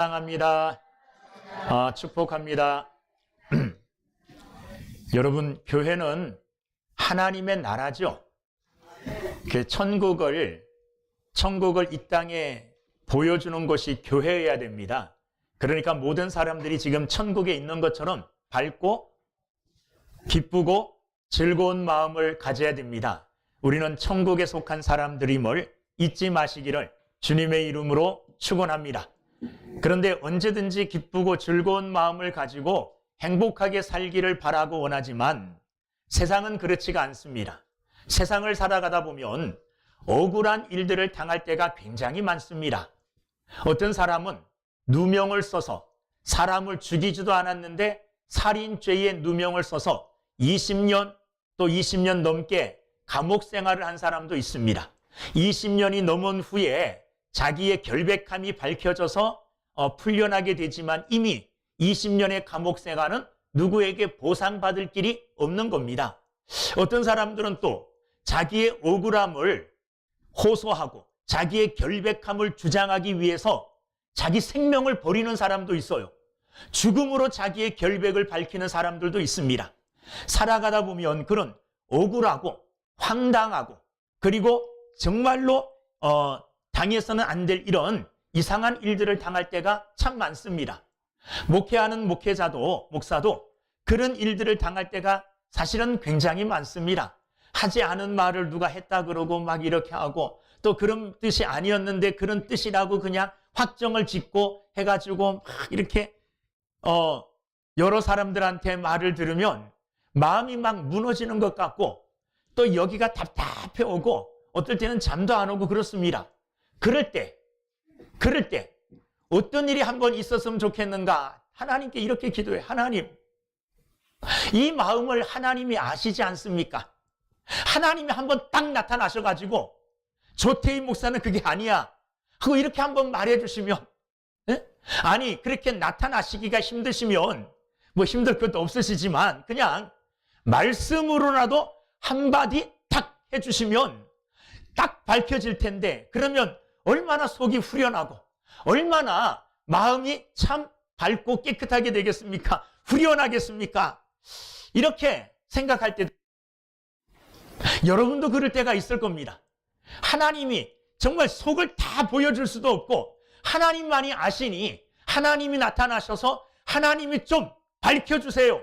사랑합니다. 축복합니다. 여러분, 교회는 하나님의 나라죠. 그 천국을 이 땅에 보여주는 것이 교회여야 됩니다. 그러니까 모든 사람들이 지금 천국에 있는 것처럼 밝고 기쁘고 즐거운 마음을 가져야 됩니다. 우리는 천국에 속한 사람들임을 잊지 마시기를 주님의 이름으로 축원합니다. 그런데 언제든지 기쁘고 즐거운 마음을 가지고 행복하게 살기를 바라고 원하지만 세상은 그렇지가 않습니다. 세상을 살아가다 보면 억울한 일들을 당할 때가 굉장히 많습니다. 어떤 사람은 누명을 써서 사람을 죽이지도 않았는데 살인죄에 누명을 써서 20년 또 20년 넘게 감옥 생활을 한 사람도 있습니다. 20년이 넘은 후에 자기의 결백함이 밝혀져서 풀려나게 되지만 이미 20년의 감옥 생활은 누구에게 보상받을 길이 없는 겁니다. 어떤 사람들은 또 자기의 억울함을 호소하고 자기의 결백함을 주장하기 위해서 자기 생명을 버리는 사람도 있어요. 죽음으로 자기의 결백을 밝히는 사람들도 있습니다. 살아가다 보면 그런 억울하고 황당하고 그리고 정말로 당해서는 안 될 이런 이상한 일들을 당할 때가 참 많습니다. 목회하는 목사도 그런 일들을 당할 때가 사실은 굉장히 많습니다. 하지 않은 말을 누가 했다 그러고 막 이렇게 하고 또 그런 뜻이 아니었는데 그런 뜻이라고 그냥 확정을 짓고 해가지고 막 이렇게 여러 사람들한테 말을 들으면 마음이 막 무너지는 것 같고 또 여기가 답답해 오고 어떨 때는 잠도 안 오고 그렇습니다. 그럴 때 어떤 일이 한번 있었으면 좋겠는가? 하나님께 이렇게 기도해. 하나님, 이 마음을 하나님이 아시지 않습니까? 하나님이 한번 딱 나타나셔가지고 조태희 목사는 그게 아니야 하고 이렇게 한번 말해주시면 아니 그렇게 나타나시기가 힘드시면 뭐 힘들 것도 없으시지만 그냥 말씀으로라도 한마디 탁 해주시면 딱 밝혀질 텐데 그러면 얼마나 속이 후련하고 얼마나 마음이 참 밝고 깨끗하게 되겠습니까? 후련하겠습니까? 이렇게 생각할 때 여러분도 그럴 때가 있을 겁니다. 하나님이 정말 속을 다 보여줄 수도 없고 하나님만이 아시니 하나님이 나타나셔서 하나님이 좀 밝혀주세요.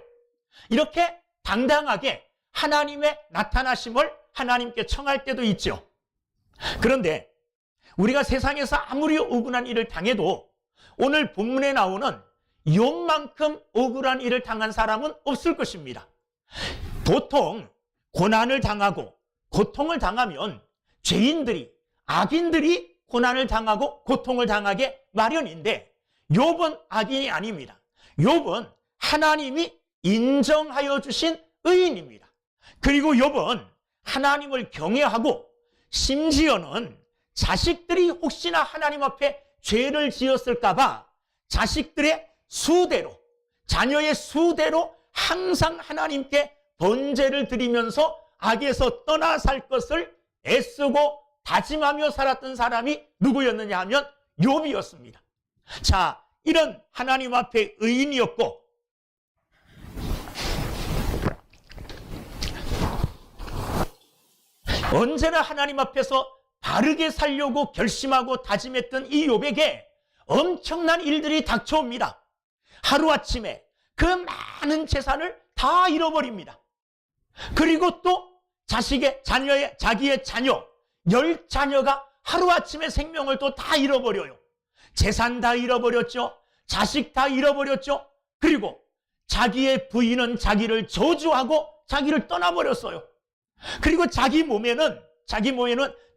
이렇게 당당하게 하나님의 나타나심을 하나님께 청할 때도 있죠. 그런데 우리가 세상에서 아무리 억울한 일을 당해도 오늘 본문에 나오는 욥만큼 억울한 일을 당한 사람은 없을 것입니다. 보통 고난을 당하고 고통을 당하면 죄인들이 악인들이 고난을 당하고 고통을 당하게 마련인데 욥은 악인이 아닙니다. 욥은 하나님이 인정하여 주신 의인입니다. 그리고 욥은 하나님을 경외하고 심지어는 자식들이 혹시나 하나님 앞에 죄를 지었을까 봐 자식들의 수대로 자녀의 수대로 항상 하나님께 번제를 드리면서 악에서 떠나 살 것을 애쓰고 다짐하며 살았던 사람이 누구였느냐 하면 욥이었습니다. 자, 이런 하나님 앞에 의인이었고 언제나 하나님 앞에서 바르게 살려고 결심하고 다짐했던 이 욥에게 엄청난 일들이 닥쳐옵니다. 하루아침에 그 많은 재산을 다 잃어버립니다. 그리고 또 자기의 자녀 10자녀가 하루아침에 생명을 또 다 잃어버려요. 재산 다 잃어버렸죠. 자식 다 잃어버렸죠. 그리고 자기의 부인은 자기를 저주하고 자기를 떠나버렸어요. 그리고 자기 몸에는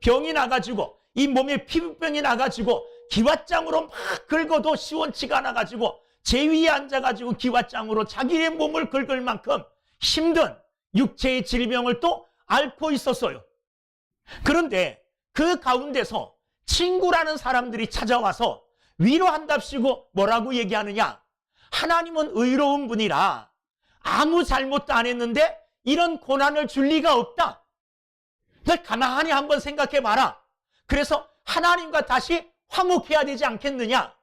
병이 나가지고 이 몸에 피부병이 나가지고 기왓장으로 막 긁어도 시원치가 않아가지고 제 위에 앉아가지고 기왓장으로 자기의 몸을 긁을 만큼 힘든 육체의 질병을 또 앓고 있었어요. 그런데 그 가운데서 친구라는 사람들이 찾아와서 위로한답시고 뭐라고 얘기하느냐? 하나님은 의로운 분이라 아무 잘못도 안 했는데 이런 고난을 줄 리가 없다. 너 가만히 한번 생각해 봐라. 그래서 하나님과 다시 화목해야 되지 않겠느냐?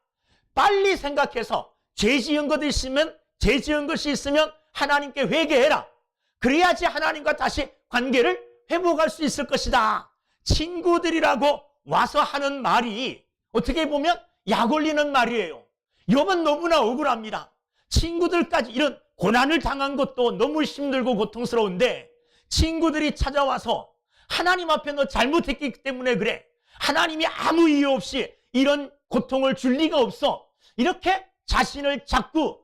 빨리 생각해서 죄 지은 것이 있으면 하나님께 회개해라. 그래야지 하나님과 다시 관계를 회복할 수 있을 것이다. 친구들이라고 와서 하는 말이 어떻게 보면 약 올리는 말이에요. 욥은 너무나 억울합니다. 친구들까지 이런 고난을 당한 것도 너무 힘들고 고통스러운데 친구들이 찾아와서 하나님 앞에 너 잘못했기 때문에 그래. 하나님이 아무 이유 없이 이런 고통을 줄 리가 없어. 이렇게 자신을 자꾸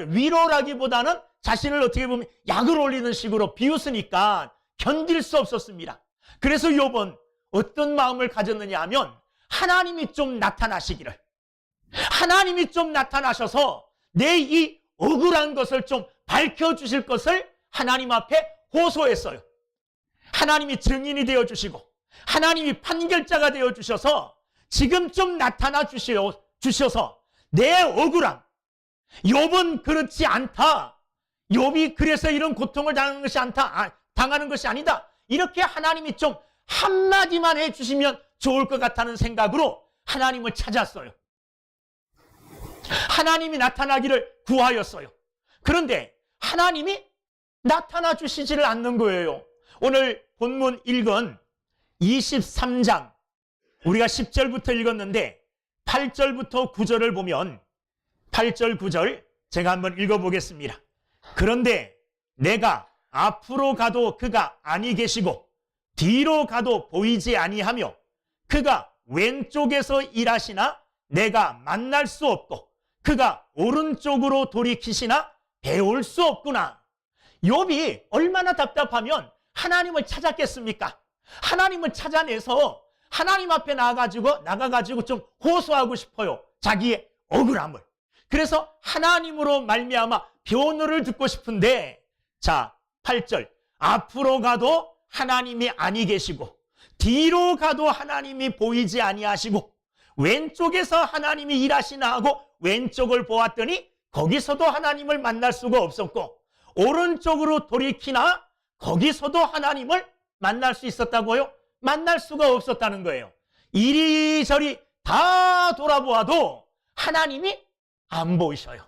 위로라기보다는 자신을 어떻게 보면 약을 올리는 식으로 비웃으니까 견딜 수 없었습니다. 그래서 욥은 어떤 마음을 가졌느냐 하면 하나님이 좀 나타나시기를, 하나님이 좀 나타나셔서 내 이 억울한 것을 좀 밝혀주실 것을 하나님 앞에 호소했어요. 하나님이 증인이 되어주시고 하나님이 판결자가 되어주셔서 지금 좀 나타나 주셔서 내 억울함, 욥은 그렇지 않다. 욥이 그래서 이런 고통을 당하는 것이 아니다. 이렇게 하나님이 좀 한마디만 해주시면 좋을 것 같다는 생각으로 하나님을 찾았어요. 하나님이 나타나기를 구하였어요. 그런데 하나님이 나타나 주시지를 않는 거예요. 오늘 본문 읽은 23장 우리가 10절부터 읽었는데 8절부터 9절을 보면 8절 9절 제가 한번 읽어보겠습니다. 그런데 내가 앞으로 가도 그가 아니 계시고 뒤로 가도 보이지 아니하며 그가 왼쪽에서 일하시나 내가 만날 수 없고 그가 오른쪽으로 돌이키시나 배울 수 없구나. 욥이 얼마나 답답하면 하나님을 찾았겠습니까? 하나님을 찾아내서 하나님 앞에 나가가지고 좀 호소하고 싶어요. 자기의 억울함을. 그래서 하나님으로 말미암아 변호를 듣고 싶은데, 자 8절 앞으로 가도 하나님이 아니 계시고 뒤로 가도 하나님이 보이지 아니하시고 왼쪽에서 하나님이 일하시나 하고 왼쪽을 보았더니 거기서도 하나님을 만날 수가 없었고 오른쪽으로 돌이키나 거기서도 하나님을 만날 수 있었다고요? 만날 수가 없었다는 거예요. 이리저리 다 돌아보아도 하나님이 안 보이셔요.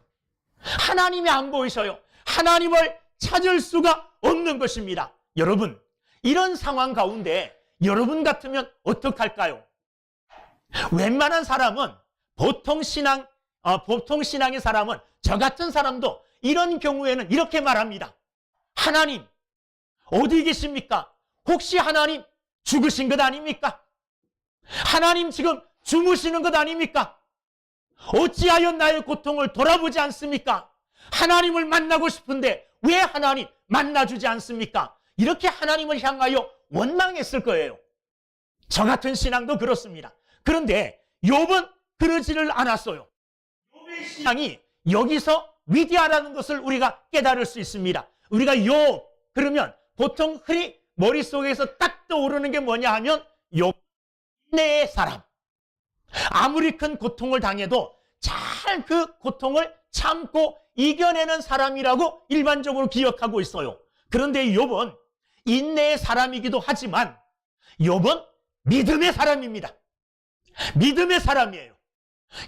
하나님이 안 보이셔요. 하나님을 찾을 수가 없는 것입니다. 여러분, 이런 상황 가운데 여러분 같으면 어떡할까요? 웬만한 사람은 보통 신앙의 사람은, 저 같은 사람도 이런 경우에는 이렇게 말합니다. 하나님 어디 계십니까? 혹시 하나님 죽으신 것 아닙니까? 하나님 지금 주무시는 것 아닙니까? 어찌하여 나의 고통을 돌아보지 않습니까? 하나님을 만나고 싶은데 왜 하나님 만나주지 않습니까? 이렇게 하나님을 향하여 원망했을 거예요. 저 같은 신앙도 그렇습니다. 그런데 욥은 그러지를 않았어요. 욥의 신앙이 여기서 위대하다는 것을 우리가 깨달을 수 있습니다. 우리가 욥 그러면 보통 흔히 머릿속에서 딱 떠오르는 게 뭐냐 하면 욥, 인내의 사람. 아무리 큰 고통을 당해도 잘 그 고통을 참고 이겨내는 사람이라고 일반적으로 기억하고 있어요. 그런데 욥은 인내의 사람이기도 하지만 욥은 믿음의 사람입니다. 믿음의 사람이에요.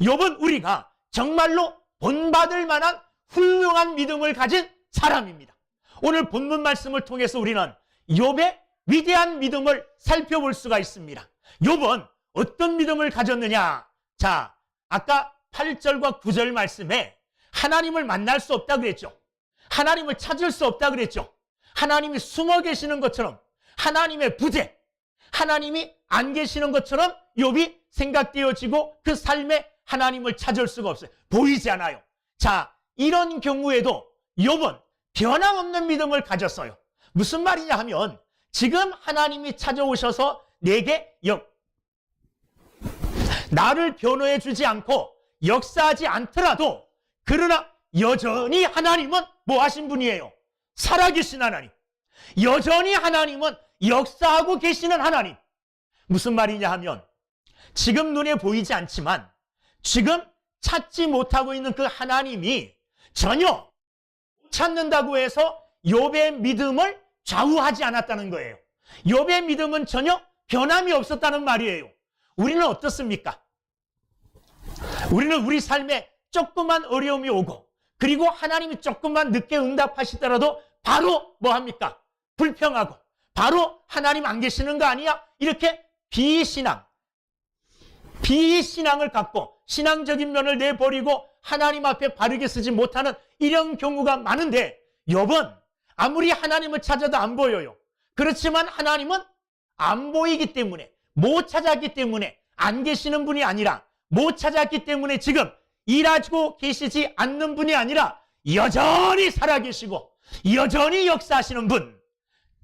욥은 우리가 정말로 본받을 만한 훌륭한 믿음을 가진 사람입니다. 오늘 본문 말씀을 통해서 우리는 욥의 위대한 믿음을 살펴볼 수가 있습니다. 욥은 어떤 믿음을 가졌느냐? 자, 아까 8절과 9절 말씀에 하나님을 만날 수 없다 그랬죠. 하나님을 찾을 수 없다 그랬죠. 하나님이 숨어 계시는 것처럼, 하나님의 부재, 하나님이 안 계시는 것처럼 욥이 생각되어지고 그 삶에 하나님을 찾을 수가 없어요. 보이지 않아요. 자, 이런 경우에도 욥은 변함없는 믿음을 가졌어요. 무슨 말이냐 하면 지금 하나님이 찾아오셔서 내게 나를 변호해 주지 않고 역사하지 않더라도, 그러나 여전히 하나님은 뭐 하신 분이에요? 살아계신 하나님. 여전히 하나님은 역사하고 계시는 하나님. 무슨 말이냐 하면 지금 눈에 보이지 않지만 지금 찾지 못하고 있는 그 하나님이 전혀 찾는다고 해서 욥의 믿음을 좌우하지 않았다는 거예요. 욥의 믿음은 전혀 변함이 없었다는 말이에요. 우리는 어떻습니까? 우리는 우리 삶에 조그만 어려움이 오고 그리고 하나님이 조금만 늦게 응답하시더라도 바로 뭐 합니까? 불평하고 바로 하나님 안 계시는 거 아니야? 이렇게 비신앙을 갖고 신앙적인 면을 내버리고 하나님 앞에 바르게 쓰지 못하는 이런 경우가 많은데, 여번 아무리 하나님을 찾아도 안 보여요. 그렇지만 하나님은 안 보이기 때문에, 못 찾았기 때문에, 안 계시는 분이 아니라 못 찾았기 때문에 지금 일하고 계시지 않는 분이 아니라 여전히 살아계시고 여전히 역사하시는 분,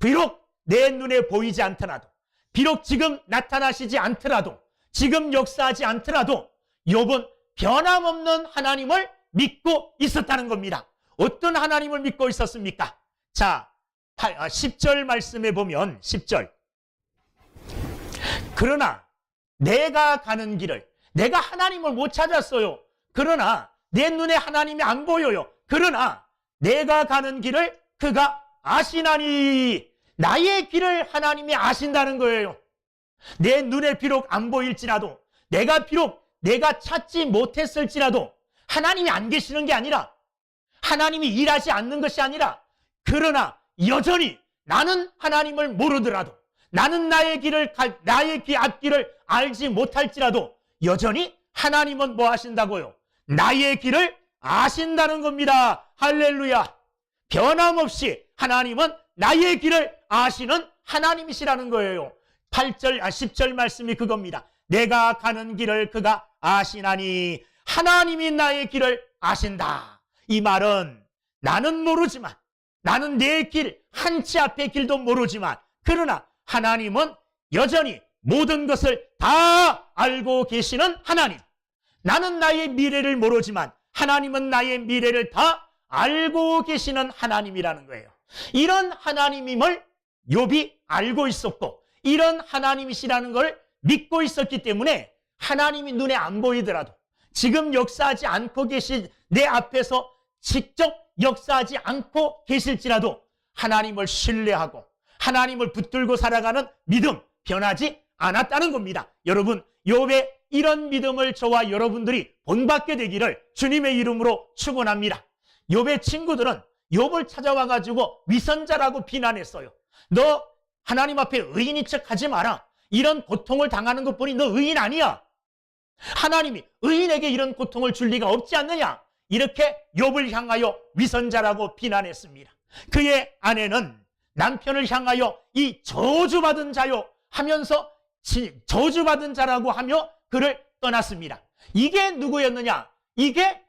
비록 내 눈에 보이지 않더라도, 비록 지금 나타나시지 않더라도, 지금 역사하지 않더라도 욥은 변함없는 하나님을 믿고 있었다는 겁니다. 어떤 하나님을 믿고 있었습니까? 자, 10절 말씀에 보면 10절, 그러나 내가 가는 길을, 내가 하나님을 못 찾았어요. 그러나 내 눈에 하나님이 안 보여요. 그러나 내가 가는 길을 그가 아시나니, 나의 길을 하나님이 아신다는 거예요. 내 눈에 비록 안 보일지라도, 내가 찾지 못했을지라도 하나님이 안 계시는 게 아니라, 하나님이 일하지 않는 것이 아니라, 그러나 여전히 나는 하나님을 모르더라도, 나는 나의 앞길을 알지 못할지라도 여전히 하나님은 뭐 하신다고요? 나의 길을 아신다는 겁니다. 할렐루야. 변함없이 하나님은 나의 길을 아시는 하나님이시라는 거예요. 10절 말씀이 그겁니다. 내가 가는 길을 그가 아시나니, 하나님이 나의 길을 아신다. 이 말은 나는 모르지만, 나는 내 길, 한 치 앞의 길도 모르지만, 그러나 하나님은 여전히 모든 것을 다 알고 계시는 하나님. 나는 나의 미래를 모르지만 하나님은 나의 미래를 다 알고 계시는 하나님이라는 거예요. 이런 하나님임을 욥이 알고 있었고, 이런 하나님이시라는 걸 믿고 있었기 때문에 하나님이 눈에 안 보이더라도, 지금 역사하지 않고 계신 내 앞에서 직접 역사하지 않고 계실지라도 하나님을 신뢰하고 하나님을 붙들고 살아가는 믿음, 변하지 않았다는 겁니다. 여러분, 욥의 이런 믿음을 저와 여러분들이 본받게 되기를 주님의 이름으로 축원합니다. 욥의 친구들은 욥을 찾아와가지고 위선자라고 비난했어요. 너 하나님 앞에 의인인 척 하지 마라. 이런 고통을 당하는 것뿐이 너 의인 아니야. 하나님이 의인에게 이런 고통을 줄 리가 없지 않느냐. 이렇게 욥을 향하여 위선자라고 비난했습니다. 그의 아내는 남편을 향하여 이 저주받은 자요 하면서 저주받은 자라고 하며 그를 떠났습니다. 이게 누구였느냐? 이게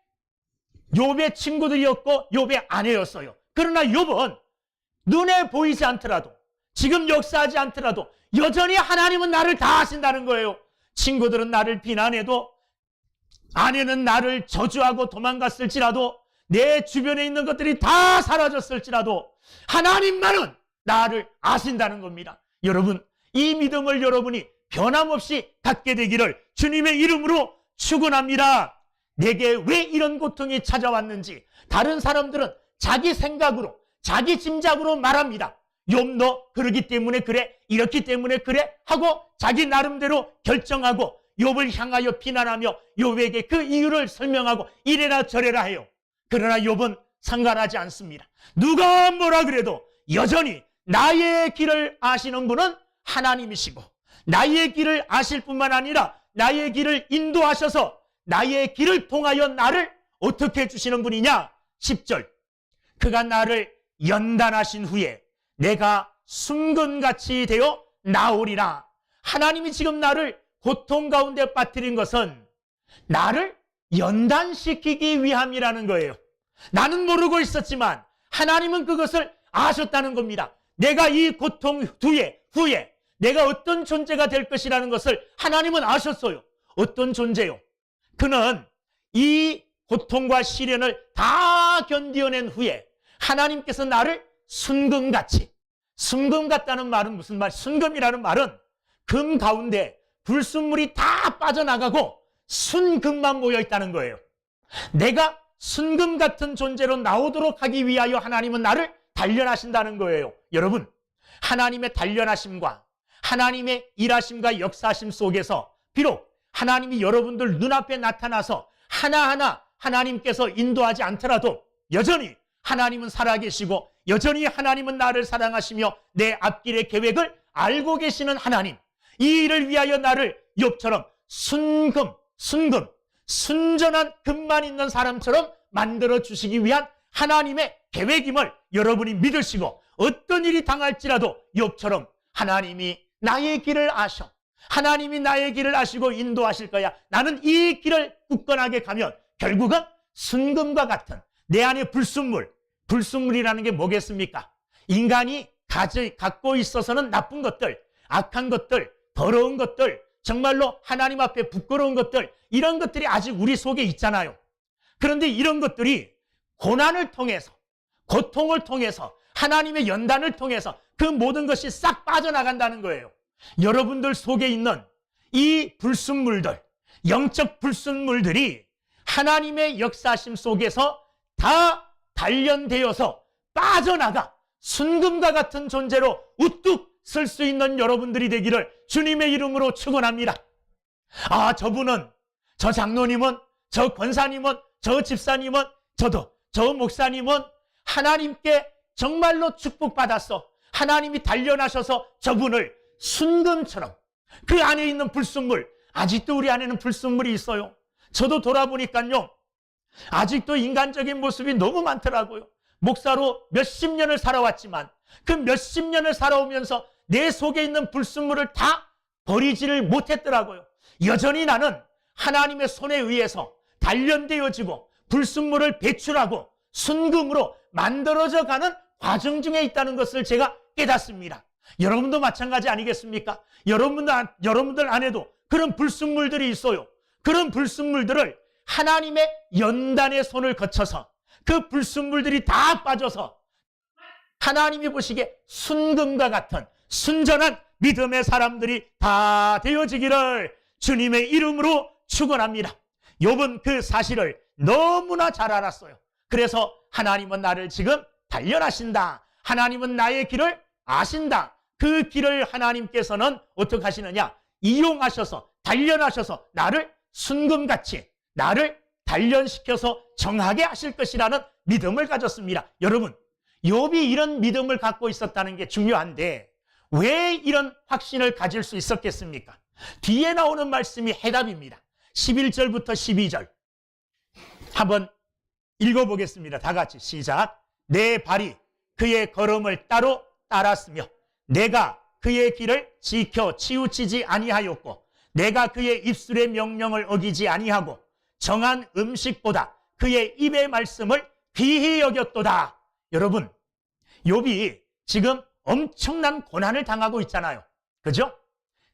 욥의 친구들이었고 욥의 아내였어요. 그러나 욥은 눈에 보이지 않더라도, 지금 역사하지 않더라도 여전히 하나님은 나를 다 아신다는 거예요. 친구들은 나를 비난해도, 아내는 나를 저주하고 도망갔을지라도, 내 주변에 있는 것들이 다 사라졌을지라도 하나님만은 나를 아신다는 겁니다. 여러분, 이 믿음을 여러분이 변함없이 갖게 되기를 주님의 이름으로 축원합니다. 내게 왜 이런 고통이 찾아왔는지 다른 사람들은 자기 생각으로, 자기 짐작으로 말합니다. 욥 너 그러기 때문에 그래, 이렇기 때문에 그래 하고 자기 나름대로 결정하고 욥을 향하여 비난하며 욥에게 그 이유를 설명하고 이래라 저래라 해요. 그러나 욥은 상관하지 않습니다. 누가 뭐라 그래도 여전히 나의 길을 아시는 분은 하나님이시고, 나의 길을 아실 뿐만 아니라 나의 길을 인도하셔서 나의 길을 통하여 나를 어떻게 해주시는 분이냐? 10절, 그가 나를 연단하신 후에 내가 순금같이 되어 나오리라. 하나님이 지금 나를 고통 가운데 빠뜨린 것은 나를 연단시키기 위함이라는 거예요. 나는 모르고 있었지만 하나님은 그것을 아셨다는 겁니다. 내가 이 고통 후에 내가 어떤 존재가 될 것이라는 것을 하나님은 아셨어요. 어떤 존재요? 그는 이 고통과 시련을 다 견디어낸 후에 하나님께서 나를 순금같이, 순금 같다는 말은 무슨 말? 순금이라는 말은 금 가운데 불순물이 다 빠져나가고 순금만 모여있다는 거예요. 내가 순금 같은 존재로 나오도록 하기 위하여 하나님은 나를 단련하신다는 거예요. 여러분, 하나님의 단련하심과 하나님의 일하심과 역사하심 속에서 비록 하나님이 여러분들 눈앞에 나타나서 하나하나 하나님께서 인도하지 않더라도 여전히 하나님은 살아계시고 여전히 하나님은 나를 사랑하시며 내 앞길의 계획을 알고 계시는 하나님, 이 일을 위하여 나를 욥처럼 순전한 금만 있는 사람처럼 만들어 주시기 위한 하나님의 계획임을 여러분이 믿으시고, 어떤 일이 당할지라도 욥처럼 하나님이 나의 길을 아셔, 하나님이 나의 길을 아시고 인도하실 거야, 나는 이 길을 굳건하게 가면 결국은 순금과 같은 내 안에 불순물이라는 게 뭐겠습니까? 인간이 갖고 있어서는 나쁜 것들, 악한 것들, 더러운 것들, 정말로 하나님 앞에 부끄러운 것들, 이런 것들이 아직 우리 속에 있잖아요. 그런데 이런 것들이 고난을 통해서, 고통을 통해서, 하나님의 연단을 통해서 그 모든 것이 싹 빠져나간다는 거예요. 여러분들 속에 있는 이 불순물들, 영적 불순물들이 하나님의 역사심 속에서 다 단련되어서 빠져나가 순금과 같은 존재로 우뚝 설 수 있는 여러분들이 되기를 주님의 이름으로 축원합니다. 아, 저분은, 저 장로님은, 저 권사님은, 저 집사님은, 저 목사님은 하나님께 정말로 축복받았어. 하나님이 단련하셔서 저분을 순금처럼, 그 안에 있는 불순물, 아직도 우리 안에는 불순물이 있어요. 저도 돌아보니까요, 아직도 인간적인 모습이 너무 많더라고요. 목사로 몇십 년을 살아왔지만 그 몇십 년을 살아오면서 내 속에 있는 불순물을 다 버리지를 못했더라고요. 여전히 나는 하나님의 손에 의해서 단련되어지고 불순물을 배출하고 순금으로 만들어져 가는 과정 중에 있다는 것을 제가 깨닫습니다. 여러분도 마찬가지 아니겠습니까? 여러분들 안에도 그런 불순물들이 있어요. 그런 불순물들을 하나님의 연단의 손을 거쳐서 그 불순물들이 다 빠져서 하나님이 보시기에 순금과 같은 순전한 믿음의 사람들이 다 되어지기를 주님의 이름으로 축원합니다. 욥은 그 사실을 너무나 잘 알았어요. 그래서 하나님은 나를 지금 단련하신다, 하나님은 나의 길을 아신다, 그 길을 하나님께서는 어떻게 하시느냐, 이용하셔서 단련하셔서 나를 순금같이 나를 단련시켜서 정하게 하실 것이라는 믿음을 가졌습니다. 여러분, 욥이 이런 믿음을 갖고 있었다는 게 중요한데 왜 이런 확신을 가질 수 있었겠습니까? 뒤에 나오는 말씀이 해답입니다. 11절부터 12절 한번 읽어보겠습니다. 다 같이 시작. 내 발이 그의 걸음을 따로 따랐으며 내가 그의 길을 지켜 치우치지 아니하였고 내가 그의 입술의 명령을 어기지 아니하고 정한 음식보다 그의 입의 말씀을 귀히 여겼도다. 여러분, 욥이 지금 엄청난 고난을 당하고 있잖아요. 그죠?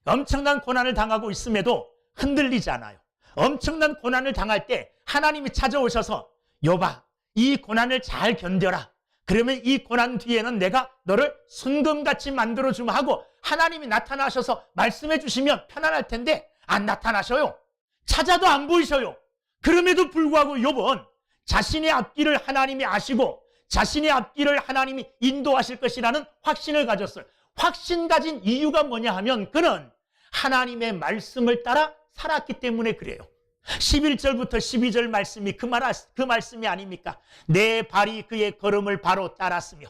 엄청난 고난을 당하고 있음에도 흔들리지 않아요. 엄청난 고난을 당할 때 하나님이 찾아오셔서 욥아, 이 고난을 잘 견뎌라. 그러면 이 고난 뒤에는 내가 너를 순금같이 만들어주마 하고 하나님이 나타나셔서 말씀해 주시면 편안할 텐데 안 나타나셔요. 찾아도 안 보이셔요. 그럼에도 불구하고 욥은 자신의 앞길을 하나님이 아시고 자신의 앞길을 하나님이 인도하실 것이라는 확신을 가졌어요. 확신 가진 이유가 뭐냐 하면 그는 하나님의 말씀을 따라 살았기 때문에 그래요. 11절부터 12절 말씀이 그 말씀이 아닙니까? 내 발이 그의 걸음을 바로 따랐으며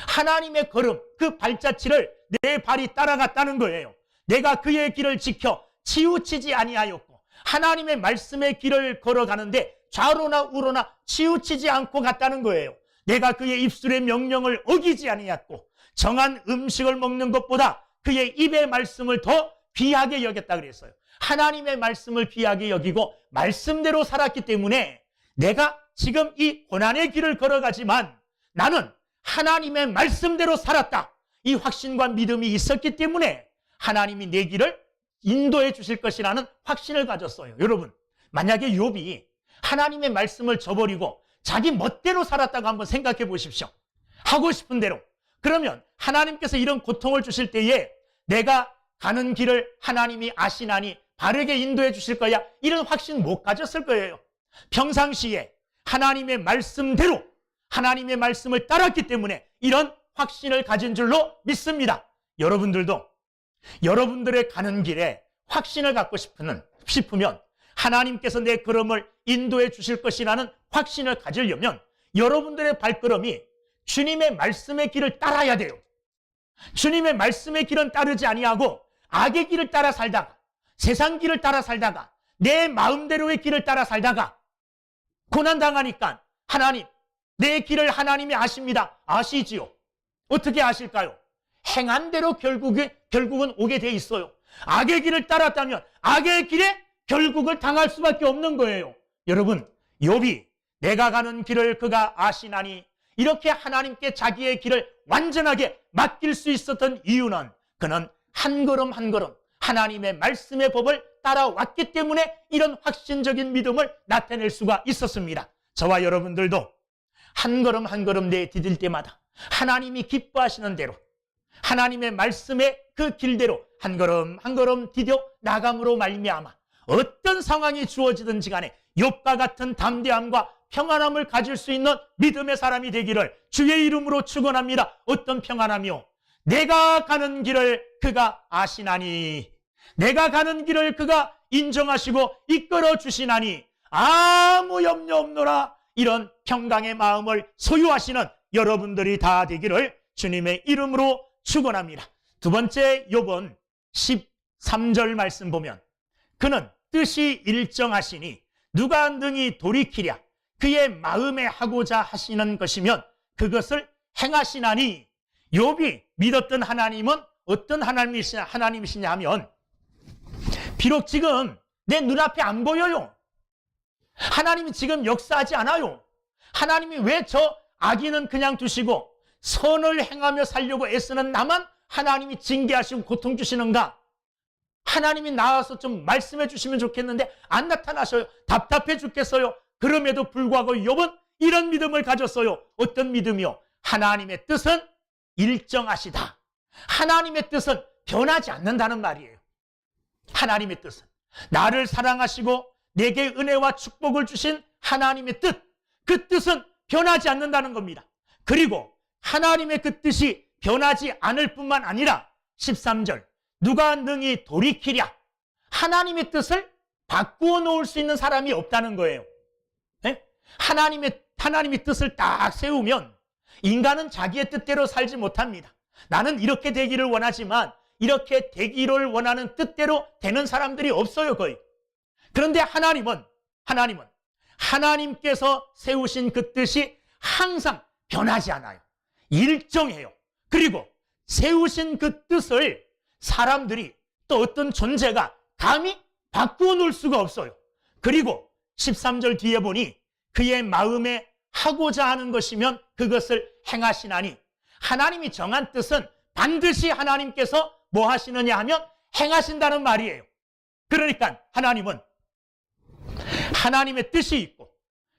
하나님의 걸음, 그 발자취를 내 발이 따라갔다는 거예요. 내가 그의 길을 지켜 치우치지 아니하였고 하나님의 말씀의 길을 걸어가는데 좌로나 우로나 치우치지 않고 갔다는 거예요. 내가 그의 입술의 명령을 어기지 아니하였고 정한 음식을 먹는 것보다 그의 입의 말씀을 더 귀하게 여겼다 그랬어요. 하나님의 말씀을 귀하게 여기고 말씀대로 살았기 때문에 내가 지금 이 고난의 길을 걸어가지만 나는 하나님의 말씀대로 살았다. 이 확신과 믿음이 있었기 때문에 하나님이 내 길을 인도해 주실 것이라는 확신을 가졌어요. 여러분, 만약에 욥이 하나님의 말씀을 저버리고 자기 멋대로 살았다고 한번 생각해 보십시오. 하고 싶은 대로. 그러면 하나님께서 이런 고통을 주실 때에 내가 가는 길을 하나님이 아시나니 바르게 인도해 주실 거야, 이런 확신 못 가졌을 거예요. 평상시에 하나님의 말씀대로 하나님의 말씀을 따랐기 때문에 이런 확신을 가진 줄로 믿습니다. 여러분들도 여러분들의 가는 길에 확신을 갖고 싶으면 하나님께서 내 걸음을 인도해 주실 것이라는 확신을 가지려면 여러분들의 발걸음이 주님의 말씀의 길을 따라야 돼요. 주님의 말씀의 길은 따르지 아니하고 악의 길을 따라 살다가, 세상 길을 따라 살다가, 내 마음대로의 길을 따라 살다가 고난당하니까 하나님, 내 길을 하나님이 아십니다. 아시지요. 어떻게 아실까요? 행한 대로 결국은 오게 돼 있어요. 악의 길을 따랐다면 악의 길에 결국을 당할 수밖에 없는 거예요. 여러분, 욥이 내가 가는 길을 그가 아시나니 이렇게 하나님께 자기의 길을 완전하게 맡길 수 있었던 이유는 그는 한 걸음 한 걸음 하나님의 말씀의 법을 따라왔기 때문에 이런 확신적인 믿음을 나타낼 수가 있었습니다. 저와 여러분들도 한 걸음 한 걸음 내디딜 때마다 하나님이 기뻐하시는 대로 하나님의 말씀의 그 길대로 한 걸음 한 걸음 디뎌 나감으로 말미암아 어떤 상황이 주어지든지 간에 욥과 같은 담대함과 평안함을 가질 수 있는 믿음의 사람이 되기를 주의 이름으로 축원합니다. 어떤 평안함이요? 내가 가는 길을 그가 아시나니, 내가 가는 길을 그가 인정하시고 이끌어 주시나니 아무 염려 없노라. 이런 평강의 마음을 소유하시는 여러분들이 다 되기를 주님의 이름으로 축원합니다. 두 번째 욥은 13절 말씀 보면 그는 뜻이 일정하시니 누가 능히 돌이키랴. 그의 마음에 하고자 하시는 것이면 그것을 행하시나니. 욥이 믿었던 하나님은 어떤 하나님이시냐 하면 비록 지금 내 눈앞에 안 보여요. 하나님이 지금 역사하지 않아요. 하나님이 왜 저 악인은 그냥 두시고 선을 행하며 살려고 애쓰는 나만 하나님이 징계하시고 고통 주시는가? 하나님이 나와서 좀 말씀해 주시면 좋겠는데 안 나타나셔요. 답답해 죽겠어요. 그럼에도 불구하고 욥은 이런 믿음을 가졌어요. 어떤 믿음이요? 하나님의 뜻은 일정하시다. 하나님의 뜻은 변하지 않는다는 말이에요. 하나님의 뜻은 나를 사랑하시고 내게 은혜와 축복을 주신 하나님의 뜻, 그 뜻은 변하지 않는다는 겁니다. 그리고 하나님의 그 뜻이 변하지 않을 뿐만 아니라 13절 누가 능히 돌이키랴. 하나님의 뜻을 바꾸어 놓을 수 있는 사람이 없다는 거예요. 네? 하나님의 뜻을 딱 세우면 인간은 자기의 뜻대로 살지 못합니다. 나는 이렇게 되기를 원하지만 이렇게 되기를 원하는 뜻대로 되는 사람들이 없어요, 거의. 그런데 하나님께서 세우신 그 뜻이 항상 변하지 않아요. 일정해요. 그리고 세우신 그 뜻을 사람들이 또 어떤 존재가 감히 바꾸어 놓을 수가 없어요. 그리고 13절 뒤에 보니 그의 마음에 하고자 하는 것이면 그것을 행하시나니. 하나님이 정한 뜻은 반드시 하나님께서 뭐 하시느냐 하면 행하신다는 말이에요. 그러니까 하나님은 하나님의 뜻이 있고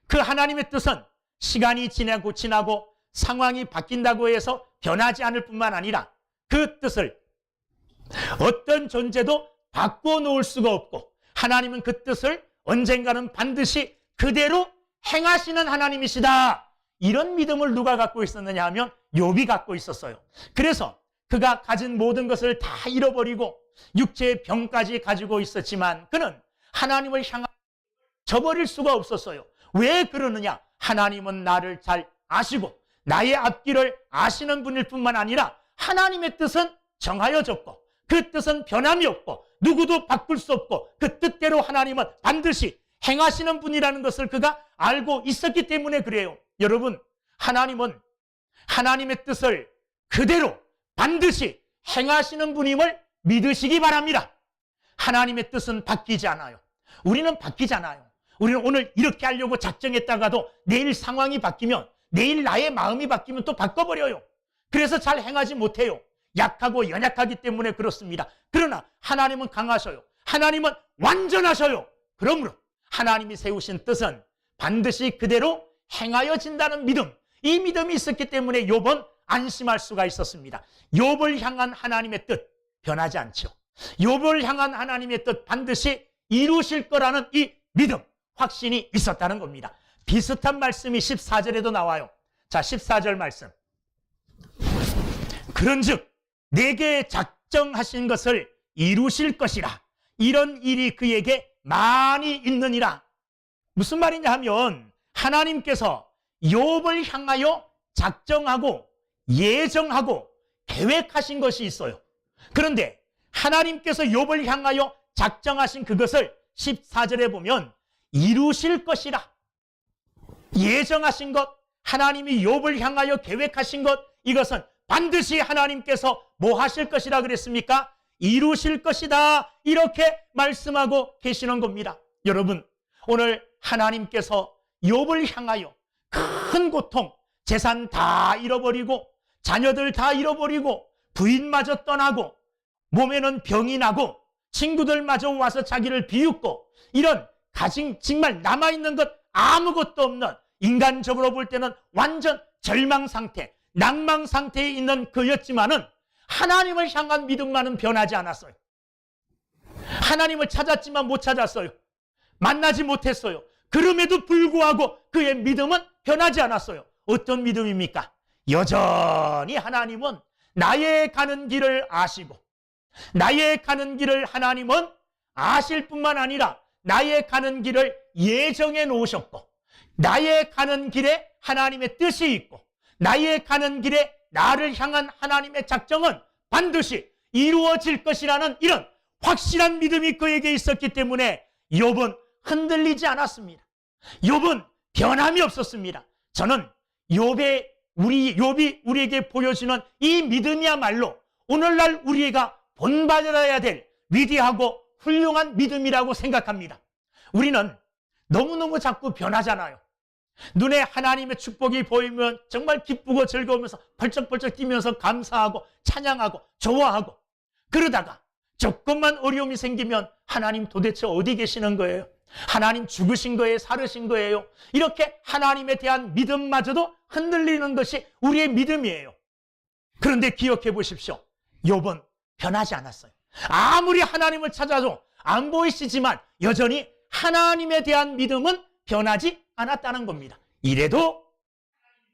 그 하나님의 뜻은 시간이 지나고 상황이 바뀐다고 해서 변하지 않을 뿐만 아니라 그 뜻을 어떤 존재도 바꾸어 놓을 수가 없고 하나님은 그 뜻을 언젠가는 반드시 그대로 행하시는 하나님이시다. 이런 믿음을 누가 갖고 있었느냐 하면 욥이 갖고 있었어요. 그래서 그가 가진 모든 것을 다 잃어버리고 육체의 병까지 가지고 있었지만 그는 하나님을 향하여 저버릴 수가 없었어요. 왜 그러느냐? 하나님은 나를 잘 아시고 나의 앞길을 아시는 분일 뿐만 아니라 하나님의 뜻은 정하여졌고 그 뜻은 변함이 없고 누구도 바꿀 수 없고 그 뜻대로 하나님은 반드시 행하시는 분이라는 것을 그가 알고 있었기 때문에 그래요. 여러분, 하나님은 하나님의 뜻을 그대로 반드시 행하시는 분임을 믿으시기 바랍니다. 하나님의 뜻은 바뀌지 않아요. 우리는 바뀌잖아요. 우리는 오늘 이렇게 하려고 작정했다가도 내일 상황이 바뀌면 내일 나의 마음이 바뀌면 또 바꿔버려요. 그래서 잘 행하지 못해요. 약하고 연약하기 때문에 그렇습니다. 그러나 하나님은 강하셔요. 하나님은 완전하셔요. 그러므로 하나님이 세우신 뜻은 반드시 그대로 행하여진다는 믿음, 이 믿음이 있었기 때문에 욥은 안심할 수가 있었습니다. 욥을 향한 하나님의 뜻 변하지 않죠. 욥을 향한 하나님의 뜻 반드시 이루실 거라는 이 믿음, 확신이 있었다는 겁니다. 비슷한 말씀이 14절에도 나와요. 자, 14절 말씀. 그런즉 내게 작정하신 것을 이루실 것이라. 이런 일이 그에게 많이 있느니라. 무슨 말이냐 하면 하나님께서 욥을 향하여 작정하고 예정하고 계획하신 것이 있어요. 그런데 하나님께서 욥을 향하여 작정하신 그것을 14절에 보면 이루실 것이라. 예정하신 것, 하나님이 욥을 향하여 계획하신 것, 이것은 반드시 하나님께서 뭐 하실 것이라 그랬습니까? 이루실 것이다. 이렇게 말씀하고 계시는 겁니다. 여러분, 오늘 하나님께서 욥을 향하여 큰 고통, 재산 다 잃어버리고 자녀들 다 잃어버리고 부인마저 떠나고 몸에는 병이 나고 친구들마저 와서 자기를 비웃고 이런 가진 정말 남아있는 것 아무것도 없는, 인간적으로 볼 때는 완전 절망 상태, 낭망 상태에 있는 그였지만은 하나님을 향한 믿음만은 변하지 않았어요. 하나님을 찾았지만 못 찾았어요. 만나지 못했어요. 그럼에도 불구하고 그의 믿음은 변하지 않았어요. 어떤 믿음입니까? 여전히 하나님은 나의 가는 길을 아시고, 나의 가는 길을 하나님은 아실 뿐만 아니라 나의 가는 길을 예정해 놓으셨고, 나의 가는 길에 하나님의 뜻이 있고, 나의 가는 길에 나를 향한 하나님의 작정은 반드시 이루어질 것이라는 이런 확실한 믿음이 그에게 있었기 때문에 욥은 흔들리지 않았습니다. 욥은 변함이 없었습니다. 저는 욥이 우리에게 보여주는 이 믿음이야말로 오늘날 우리가 본받아야 될 위대하고 훌륭한 믿음이라고 생각합니다. 우리는 너무너무 자꾸 변하잖아요. 눈에 하나님의 축복이 보이면 정말 기쁘고 즐거우면서 벌쩍벌쩍 뛰면서 감사하고 찬양하고 좋아하고, 그러다가 조금만 어려움이 생기면 하나님 도대체 어디 계시는 거예요? 하나님 죽으신 거예요? 살으신 거예요? 이렇게 하나님에 대한 믿음마저도 흔들리는 것이 우리의 믿음이에요. 그런데 기억해 보십시오. 욥은 변하지 않았어요. 아무리 하나님을 찾아도 안 보이시지만 여전히 하나님에 대한 믿음은 변하지 않았다는 겁니다. 이래도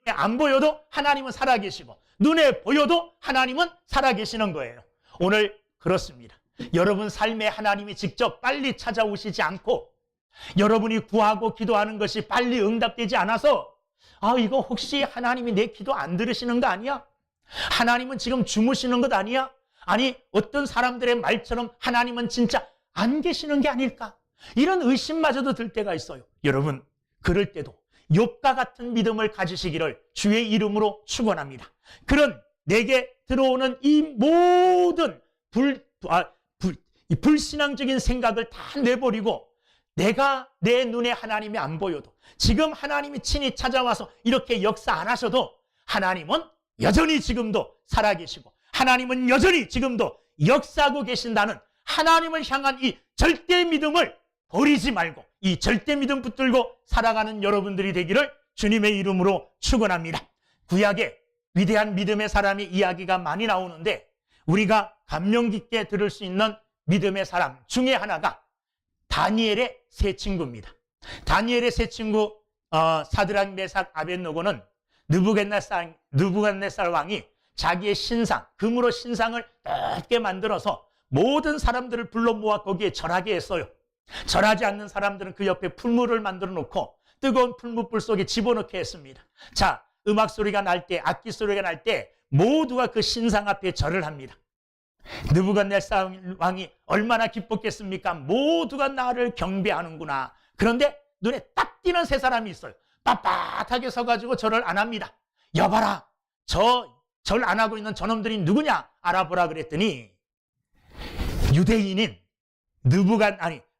안 보여도 하나님은 살아계시고 눈에 보여도 하나님은 살아계시는 거예요. 오늘 그렇습니다. 여러분 삶에 하나님이 직접 빨리 찾아오시지 않고 여러분이 구하고 기도하는 것이 빨리 응답되지 않아서 이거 혹시 하나님이 내 기도 안 들으시는 거 아니야? 하나님은 지금 주무시는 것 아니야? 아니 어떤 사람들의 말처럼 하나님은 진짜 안 계시는 게 아닐까? 이런 의심마저도 들 때가 있어요. 여러분, 그럴 때도 욥과 같은 믿음을 가지시기를 주의 이름으로 축원합니다. 그런 내게 들어오는 이 모든 불신앙적인 생각을 다 내버리고, 내가 내 눈에 하나님이 안 보여도 지금 하나님이 친히 찾아와서 이렇게 역사 안 하셔도 하나님은 여전히 지금도 살아계시고 하나님은 여전히 지금도 역사하고 계신다는 하나님을 향한 이 절대 믿음을 버리지 말고 이 절대 믿음 붙들고 살아가는 여러분들이 되기를 주님의 이름으로 축원합니다. 구약에 위대한 믿음의 사람이 이야기가 많이 나오는데 우리가 감명 깊게 들을 수 있는 믿음의 사람 중에 하나가 다니엘의 세 친구입니다. 다니엘의 세 친구 사드락, 메삭, 아벳느고는 느부갓네살 왕이 자기의 신상, 금으로 신상을 넓게 만들어서 모든 사람들을 불러 모아 거기에 절하게 했어요. 절하지 않는 사람들은 그 옆에 풀무를 만들어 놓고 뜨거운 풀무불 속에 집어넣게 했습니다. 자, 음악 소리가 날 때, 악기 소리가 날 때 모두가 그 신상 앞에 절을 합니다. 느부갓네살 왕이 얼마나 기뻤겠습니까? 모두가 나를 경배하는구나. 그런데 눈에 딱 띄는 세 사람이 있어요. 빳빳하게 서가지고 절을 안 합니다. 여봐라, 저 절 안 하고 있는 저놈들이 누구냐 알아보라 그랬더니 유대인인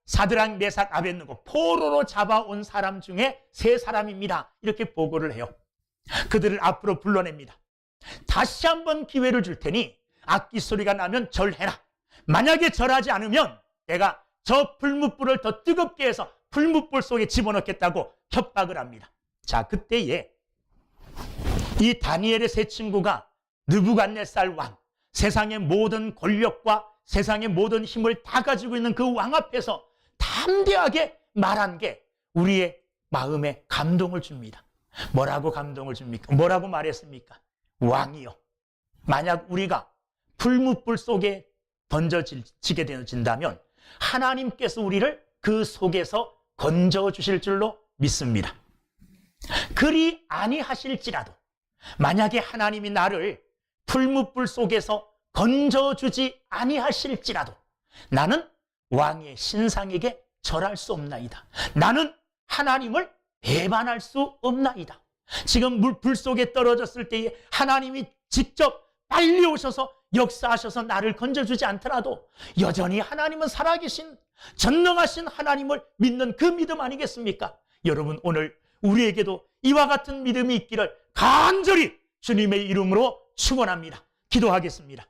사드락, 메삭, 아벳느고 포로로 잡아온 사람 중에 세 사람입니다. 이렇게 보고를 해요. 그들을 앞으로 불러냅니다. 다시 한번 기회를 줄 테니 악기 소리가 나면 절해라. 만약에 절하지 않으면 내가 저 풀무불을 더 뜨겁게 해서 풀무불 속에 집어넣겠다고 협박을 합니다. 자, 그때에 이 다니엘의 세 친구가 느부갓네살 왕, 세상의 모든 권력과 세상의 모든 힘을 다 가지고 있는 그 왕 앞에서 담대하게 말한 게 우리의 마음에 감동을 줍니다. 뭐라고 감동을 줍니까? 뭐라고 말했습니까? 왕이요, 만약 우리가 풀무불 속에 던져지게 되어진다면 하나님께서 우리를 그 속에서 건져주실 줄로 믿습니다. 그리 아니하실지라도 만약에 하나님이 나를 풀무불 속에서 건져주지 아니하실지라도 나는 왕의 신상에게 절할 수 없나이다. 나는 하나님을 배반할 수 없나이다. 지금 불 속에 떨어졌을 때에 하나님이 직접 빨리 오셔서 역사하셔서 나를 건져주지 않더라도 여전히 하나님은 살아계신 전능하신 하나님을 믿는 그 믿음 아니겠습니까? 여러분, 오늘 우리에게도 이와 같은 믿음이 있기를 간절히 주님의 이름으로 축원합니다. 기도하겠습니다.